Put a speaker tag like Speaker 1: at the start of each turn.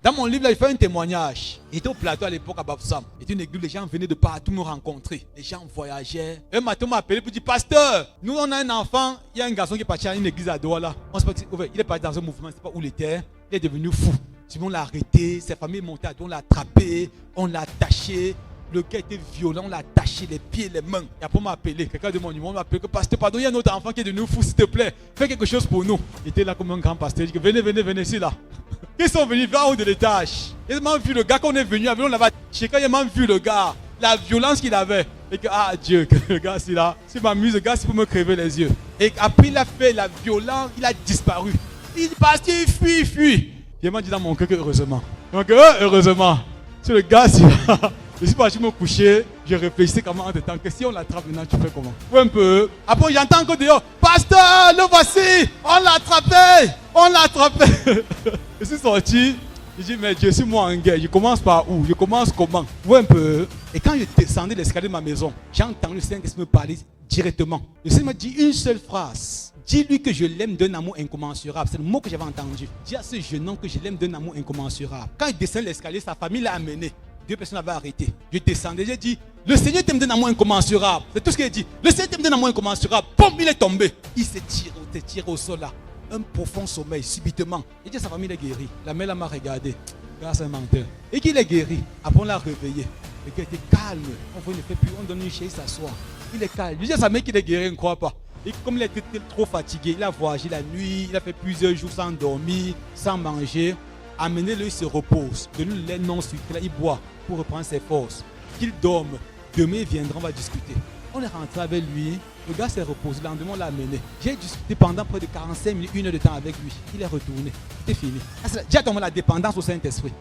Speaker 1: Dans mon livre, là, il fait un témoignage. Il était au plateau à l'époque à Bafoussam. C'était une église, les gens venaient de partout me rencontrer. Les gens voyageaient. Un matin, on m'a appelé pour dire, pasteur, nous on a un enfant, il y a un garçon qui est parti à une église à Douala. On sait pas, il est parti dans un mouvement, je ne sais pas où il était. Il est devenu fou. On l'a arrêté, sa famille est montée à dos, on l'a attrapé, on l'a attaché. Le gars était violent, on l'a attaché les pieds, les mains. Et après, on m'a appelé, quelqu'un de mon numéro m'a appelé que pasteur, pardon, il y a un autre enfant qui est devenu fou, s'il te plaît. Fais quelque chose pour nous. Il était là comme un grand pasteur. Il dit, venez ici là. Ils sont venus vers en haut de l'étage. Ils m'ont vu le gars qu'on est venu avec, on l'avait attaché. Quand ils m'ont vu le gars, la violence qu'il avait. Et que, ah Dieu, que le gars, c'est là. S'il m'amuse, le gars, c'est pour me crever les yeux. Et après, il a fait la violence, il a disparu. Il dit, pasteur, il fuit. Il m'a dit dans mon cœur que heureusement. Donc, heureusement. C'est le gars, c'est là. Je suis parti me coucher, je réfléchissais comment en temps que si on l'attrape maintenant, tu fais comment? Un peu. Après, j'entends que dehors, pasteur, le voici, on l'a attrapé. Je suis sorti, je dis, mais Dieu, suis moi en guerre. Je commence par où? Je commence comment? Un peu. Et quand je descendais l'escalier de ma maison, j'ai entendu le Saint-Esprit me parler directement. Le Seigneur m'a dit une seule phrase. Dis-lui que je l'aime d'un amour incommensurable. C'est le mot que j'avais entendu. Dis à ce jeune homme que je l'aime d'un amour incommensurable. Quand il descend l'escalier, sa famille l'a amené. 2 personnes avaient arrêté. Je descendais, j'ai dit, le Seigneur t'aime d'un amour incommensurable. C'est tout ce qu'il a dit. Le Seigneur t'aime d'un amour incommensurable. Poum, il est tombé. Il s'est tiré au sol là. Un profond sommeil, subitement. Il dit à sa famille, il est guéri. La mère m'a regardé. Grâce à un menteur. Et qu'il est guéri. Après, on l'a réveillé. Le gars était calme. On voit, il ne fait plus. On donne une chaise, il s'assoit. Il est calme. Je dis à sa mère qu'il est guéri, il ne croit pas. Et comme il était trop fatigué, il a voyagé la nuit. Il a fait plusieurs jours sans dormir, sans manger. Amenez-le, il se repose. Donnez-le lait non sucré. Là, il boit pour reprendre ses forces. Qu'il dorme. Demain, il viendra, on va discuter. On est rentré avec lui. Le gars s'est reposé. Le lendemain, on l'a amené. J'ai discuté pendant près de 45 minutes, 1 heure de temps avec lui. Il est retourné. C'était fini. J'ai tombé la dépendance au Saint-Esprit.